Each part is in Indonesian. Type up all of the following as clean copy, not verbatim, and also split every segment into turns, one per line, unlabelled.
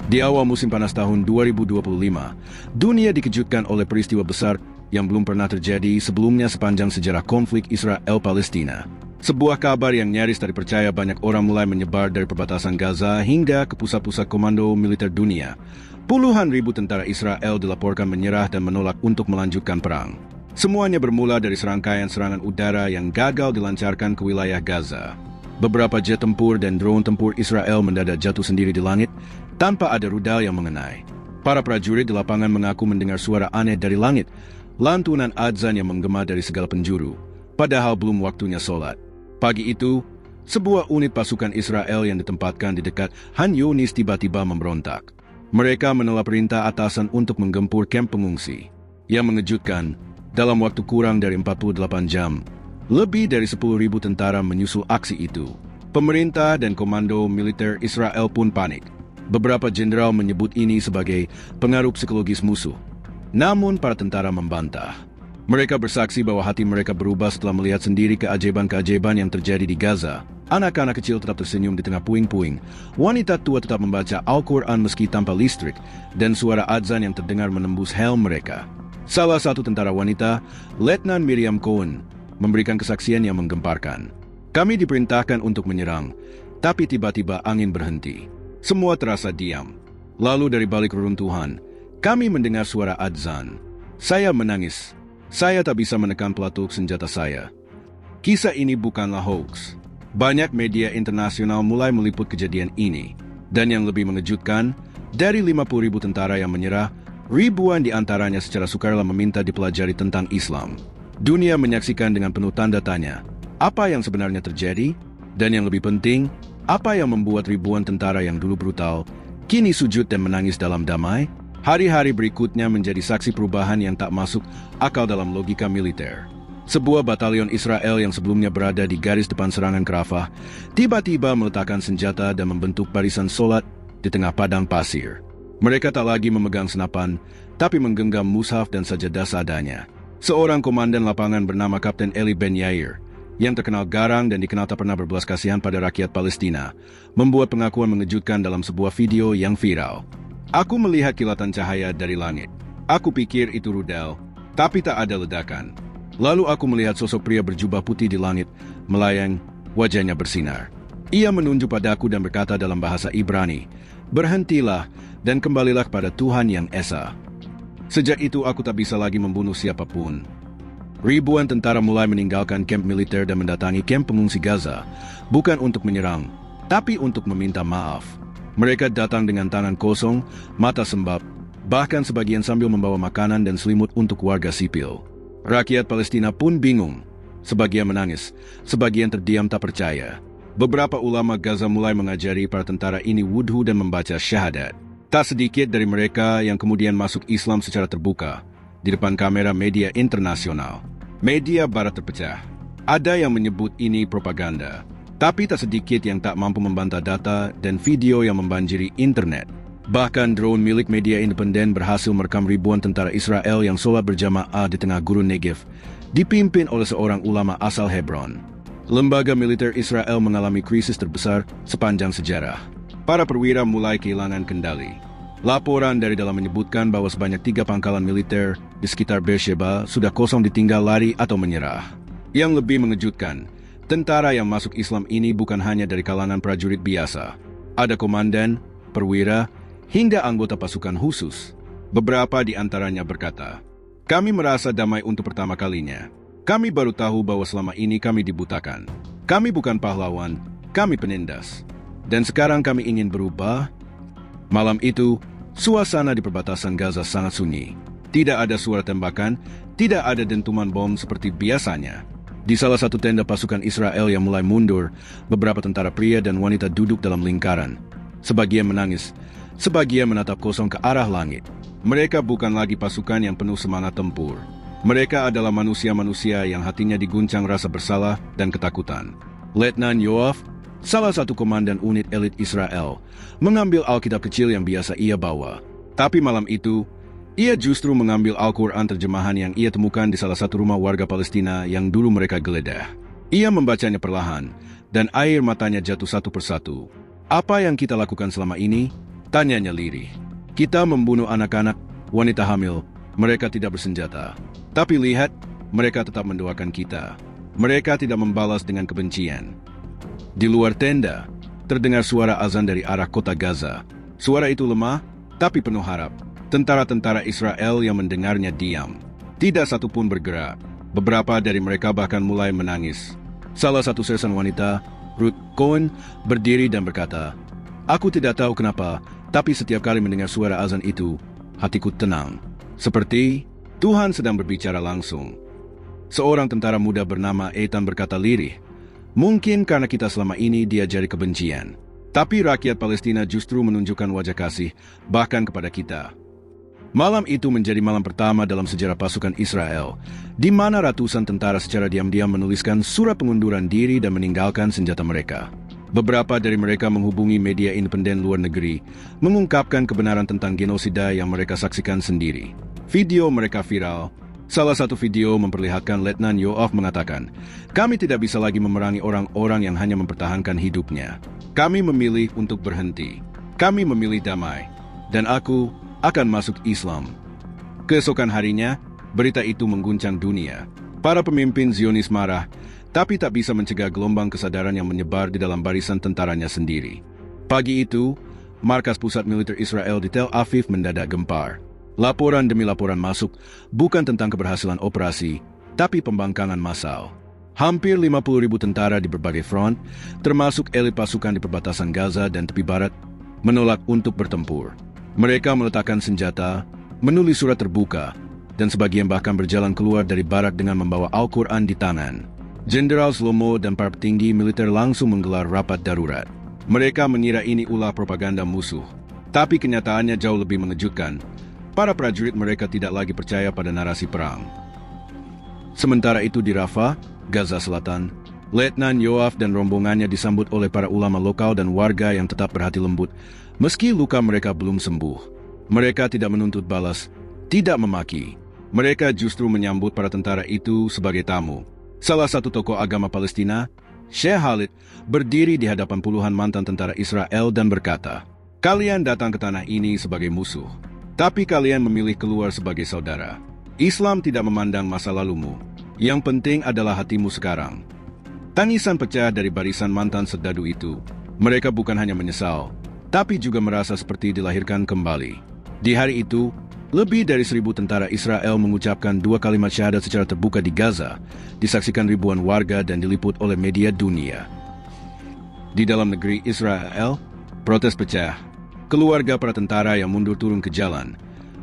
Di awal musim panas tahun 2025, dunia dikejutkan oleh peristiwa besar yang belum pernah terjadi sebelumnya sepanjang sejarah konflik Israel-Palestina. Sebuah kabar yang nyaris tak dipercaya, banyak orang mulai menyebar dari perbatasan Gaza hingga ke pusat-pusat komando militer dunia. Puluhan ribu tentara Israel dilaporkan menyerah dan menolak untuk melanjutkan perang. Semuanya bermula dari serangkaian serangan udara yang gagal dilancarkan ke wilayah Gaza. Beberapa jet tempur dan drone tempur Israel mendadak jatuh sendiri di langit tanpa ada rudal yang mengenai. Para prajurit di lapangan mengaku mendengar suara aneh dari langit, lantunan adzan yang menggema dari segala penjuru, padahal belum waktunya sholat. Pagi itu, sebuah unit pasukan Israel yang ditempatkan di dekat Han Yunis tiba-tiba memberontak. Mereka menolak perintah atasan untuk menggempur kamp pengungsi. Yang mengejutkan, dalam waktu kurang dari 48 jam, lebih dari 10.000 tentara menyusul aksi itu. Pemerintah dan komando militer Israel pun panik. Beberapa jenderal menyebut ini sebagai pengaruh psikologis musuh. Namun para tentara membantah. Mereka bersaksi bahwa hati mereka berubah setelah melihat sendiri keajaiban-keajaiban yang terjadi di Gaza. Anak-anak kecil tetap tersenyum di tengah puing-puing. Wanita tua tetap membaca Al-Quran meski tanpa listrik. Dan suara adzan yang terdengar menembus helm mereka. Salah satu tentara wanita, Letnan Miriam Cohen, memberikan kesaksian yang menggemparkan. Kami diperintahkan untuk menyerang, tapi tiba-tiba angin berhenti. Semua terasa diam. Lalu dari balik reruntuhan, kami mendengar suara adzan. Saya menangis. Saya tak bisa menekan peletuk senjata saya. Kisah ini bukanlah hoax. Banyak media internasional mulai meliput kejadian ini. Dan yang lebih mengejutkan, dari 50.000 tentara yang menyerah, ribuan di antaranya secara sukarela meminta dipelajari tentang Islam. Dunia menyaksikan dengan penuh tanda tanya, apa yang sebenarnya terjadi? Dan yang lebih penting, apa yang membuat ribuan tentara yang dulu brutal, kini sujud dan menangis dalam damai? Hari-hari berikutnya menjadi saksi perubahan yang tak masuk akal dalam logika militer. Sebuah batalion Israel yang sebelumnya berada di garis depan serangan ke Rafah, tiba-tiba meletakkan senjata dan membentuk barisan solat di tengah padang pasir. Mereka tak lagi memegang senapan, tapi menggenggam mushaf dan sajadah seadanya. Seorang komandan lapangan bernama Kapten Eli Ben Yair, yang terkenal garang dan dikenal tak pernah berbelas kasihan pada rakyat Palestina, membuat pengakuan mengejutkan dalam sebuah video yang viral. Aku melihat kilatan cahaya dari langit. Aku pikir itu rudal, tapi tak ada ledakan. Lalu aku melihat sosok pria berjubah putih di langit, melayang, wajahnya bersinar. Ia menunjuk padaku dan berkata dalam bahasa Ibrani, "Berhentilah dan kembalilah kepada Tuhan yang Esa." Sejak itu aku tak bisa lagi membunuh siapapun. Ribuan tentara mulai meninggalkan kamp militer dan mendatangi kamp pengungsi Gaza, bukan untuk menyerang, tapi untuk meminta maaf. Mereka datang dengan tangan kosong, mata sembab, bahkan sebagian sambil membawa makanan dan selimut untuk warga sipil. Rakyat Palestina pun bingung. Sebagian menangis, sebagian terdiam tak percaya. Beberapa ulama Gaza mulai mengajari para tentara ini wudhu dan membaca syahadat. Tak sedikit dari mereka yang kemudian masuk Islam secara terbuka di depan kamera media internasional. Media barat terpecah. Ada yang menyebut ini propaganda, tapi tak sedikit yang tak mampu membantah data dan video yang membanjiri internet. Bahkan drone milik media independen berhasil merekam ribuan tentara Israel yang sholat berjamaah di tengah gurun Negev, dipimpin oleh seorang ulama asal Hebron. Lembaga militer Israel mengalami krisis terbesar sepanjang sejarah. Para perwira mulai kehilangan kendali. Laporan dari dalam menyebutkan bahwa sebanyak 3 pangkalan militer di sekitar Beersheba sudah kosong ditinggal lari atau menyerah. Yang lebih mengejutkan, tentara yang masuk Islam ini bukan hanya dari kalangan prajurit biasa. Ada komandan, perwira, hingga anggota pasukan khusus. Beberapa di antaranya berkata, "Kami merasa damai untuk pertama kalinya. Kami baru tahu bahwa selama ini kami dibutakan. Kami bukan pahlawan, kami penindas. Dan sekarang kami ingin berubah." Malam itu, suasana di perbatasan Gaza sangat sunyi. Tidak ada suara tembakan, tidak ada dentuman bom seperti biasanya. Di salah satu tenda pasukan Israel yang mulai mundur, beberapa tentara pria dan wanita duduk dalam lingkaran. Sebagian menangis, sebagian menatap kosong ke arah langit. Mereka bukan lagi pasukan yang penuh semangat tempur. Mereka adalah manusia-manusia yang hatinya diguncang rasa bersalah dan ketakutan. Letnan Yoav, salah satu komandan unit elit Israel, mengambil Alkitab kecil yang biasa ia bawa. Tapi malam itu, ia justru mengambil Al-Quran terjemahan yang ia temukan di salah satu rumah warga Palestina yang dulu mereka geledah. Ia membacanya perlahan, dan air matanya jatuh satu persatu. "Apa yang kita lakukan selama ini? Tanyanya lirih. Kita membunuh anak-anak, wanita hamil, mereka tidak bersenjata. Tapi lihat, mereka tetap mendoakan kita. Mereka tidak membalas dengan kebencian. Di luar tenda, terdengar suara azan dari arah kota Gaza. Suara itu lemah, tapi penuh harap. Tentara-tentara Israel yang mendengarnya diam. Tidak satu pun bergerak. Beberapa dari mereka bahkan mulai menangis. Salah satu sersan wanita, Ruth Cohen, berdiri dan berkata, "Aku tidak tahu kenapa, tapi setiap kali mendengar suara azan itu, hatiku tenang. Seperti Tuhan sedang berbicara langsung." Seorang tentara muda bernama Ethan berkata lirih, "Mungkin karena kita selama ini diajari kebencian. Tapi rakyat Palestina justru menunjukkan wajah kasih, bahkan kepada kita." Malam itu menjadi malam pertama dalam sejarah pasukan Israel, di mana ratusan tentara secara diam-diam menuliskan surat pengunduran diri dan meninggalkan senjata mereka. Beberapa dari mereka menghubungi media independen luar negeri, mengungkapkan kebenaran tentang genosida yang mereka saksikan sendiri. Video mereka viral. Salah satu video memperlihatkan Letnan Yoav mengatakan, "Kami tidak bisa lagi memerangi orang-orang yang hanya mempertahankan hidupnya. Kami memilih untuk berhenti. Kami memilih damai. Dan aku akan masuk Islam." Keesokan harinya, berita itu mengguncang dunia. Para pemimpin Zionis marah, tapi tak bisa mencegah gelombang kesadaran yang menyebar di dalam barisan tentaranya sendiri. Pagi itu, markas pusat militer Israel di Tel Aviv mendadak gempar. Laporan demi laporan masuk, bukan tentang keberhasilan operasi, tapi pembangkangan massal. Hampir 50.000 tentara di berbagai front, termasuk elit pasukan di perbatasan Gaza dan tepi barat, menolak untuk bertempur. Mereka meletakkan senjata, menulis surat terbuka, dan sebagian bahkan berjalan keluar dari barak dengan membawa Al-Quran di tangan. Jenderal Shlomo dan para petinggi militer langsung menggelar rapat darurat. Mereka mengira ini ulah propaganda musuh. Tapi kenyataannya jauh lebih mengejutkan. Para prajurit mereka tidak lagi percaya pada narasi perang. Sementara itu di Rafah, Gaza Selatan, Letnan Yoav dan rombongannya disambut oleh para ulama lokal dan warga yang tetap berhati lembut, meski luka mereka belum sembuh. Mereka tidak menuntut balas, tidak memaki. Mereka justru menyambut para tentara itu sebagai tamu. Salah satu tokoh agama Palestina, Sheikh Khalid, berdiri di hadapan puluhan mantan tentara Israel dan berkata, "Kalian datang ke tanah ini sebagai musuh. Tapi kalian memilih keluar sebagai saudara. Islam tidak memandang masa lalumu. Yang penting adalah hatimu sekarang." Tangisan pecah dari barisan mantan serdadu itu. Mereka bukan hanya menyesal, tapi juga merasa seperti dilahirkan kembali. Di hari itu, lebih dari 1.000 tentara Israel mengucapkan 2 kalimat syahadat secara terbuka di Gaza, disaksikan ribuan warga dan diliput oleh media dunia. Di dalam negeri Israel, protes pecah. Keluarga para tentara yang mundur turun ke jalan,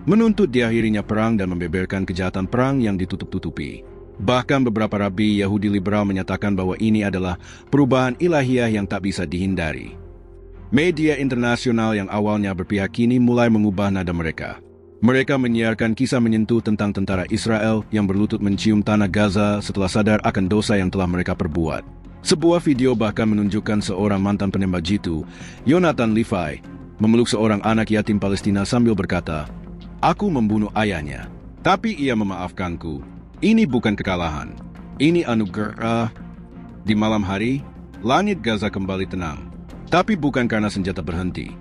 menuntut diakhirinya perang dan membeberkan kejahatan perang yang ditutup-tutupi. Bahkan beberapa rabi Yahudi liberal menyatakan bahwa ini adalah perubahan ilahiyah yang tak bisa dihindari. Media internasional yang awalnya berpihak kini mulai mengubah nada mereka. Mereka menyiarkan kisah menyentuh tentang tentara Israel yang berlutut mencium tanah Gaza setelah sadar akan dosa yang telah mereka perbuat. Sebuah video bahkan menunjukkan seorang mantan penembak jitu, Yonatan Levi, memeluk seorang anak yatim Palestina sambil berkata, "Aku membunuh ayahnya, tapi ia memaafkanku. Ini bukan kekalahan. Ini anugerah." Di malam hari, langit Gaza kembali tenang. Tapi bukan karena senjata berhenti,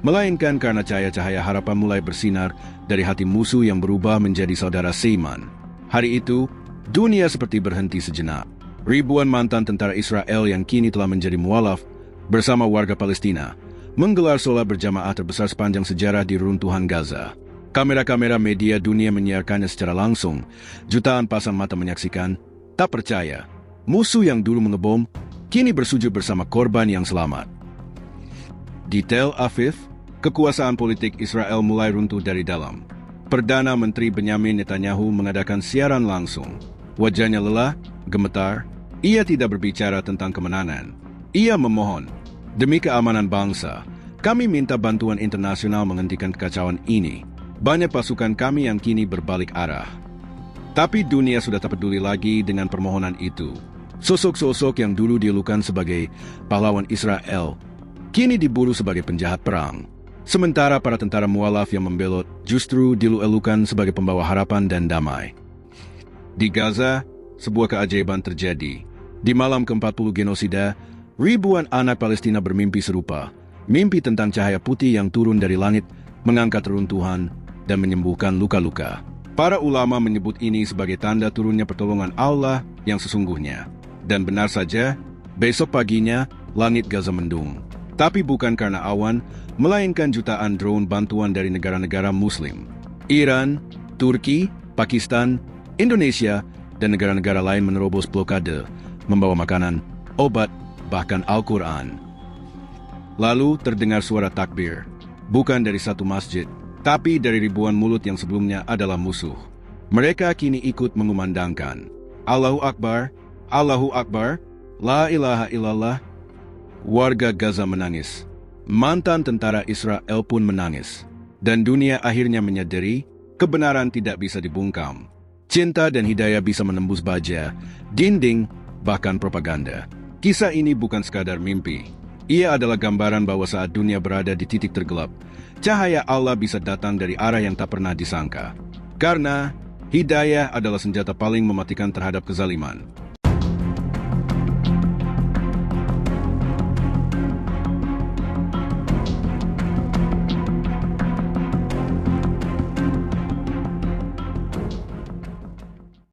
melainkan karena cahaya-cahaya harapan mulai bersinar dari hati musuh yang berubah menjadi saudara seiman. Hari itu, dunia seperti berhenti sejenak. Ribuan mantan tentara Israel yang kini telah menjadi mualaf bersama warga Palestina menggelar sholat berjamaah terbesar sepanjang sejarah di reruntuhan Gaza. Kamera-kamera media dunia menyiarkannya secara langsung. Jutaan pasang mata menyaksikan, tak percaya. Musuh yang dulu mengebom, kini bersujud bersama korban yang selamat. Di Tel Aviv, kekuasaan politik Israel mulai runtuh dari dalam. Perdana Menteri Benyamin Netanyahu mengadakan siaran langsung. Wajahnya lelah, gemetar. Ia tidak berbicara tentang kemenangan. Ia memohon, "Demi keamanan bangsa, kami minta bantuan internasional menghentikan kekacauan ini. Banyak pasukan kami yang kini berbalik arah." Tapi dunia sudah tak peduli lagi dengan permohonan itu. Sosok-sosok yang dulu dielukan sebagai pahlawan Israel, kini diburu sebagai penjahat perang. Sementara para tentara mualaf yang membelot justru dielu-elukan sebagai pembawa harapan dan damai. Di Gaza, sebuah keajaiban terjadi. Di malam ke-40 genosida, ribuan anak Palestina bermimpi serupa. Mimpi tentang cahaya putih yang turun dari langit, mengangkat reruntuhan, dan menyembuhkan luka-luka. Para ulama menyebut ini sebagai tanda turunnya pertolongan Allah yang sesungguhnya. Dan benar saja, besok paginya, langit Gaza mendung. Tapi bukan karena awan, melainkan jutaan drone bantuan dari negara-negara Muslim. Iran, Turki, Pakistan, Indonesia, dan negara-negara lain menerobos blokade, membawa makanan, obat, bahkan Al-Quran. Lalu terdengar suara takbir, bukan dari satu masjid, tapi dari ribuan mulut yang sebelumnya adalah musuh. Mereka kini ikut mengumandangkan, Allahu Akbar, Allahu Akbar, La ilaha illallah. Warga Gaza menangis. Mantan tentara Israel pun menangis. Dan dunia akhirnya menyadari kebenaran tidak bisa dibungkam. Cinta dan hidayah bisa menembus baja, dinding, bahkan propaganda. Kisah ini bukan sekadar mimpi. Ia adalah gambaran bahwa saat dunia berada di titik tergelap, cahaya Allah bisa datang dari arah yang tak pernah disangka. Karena hidayah adalah senjata paling mematikan terhadap kezaliman.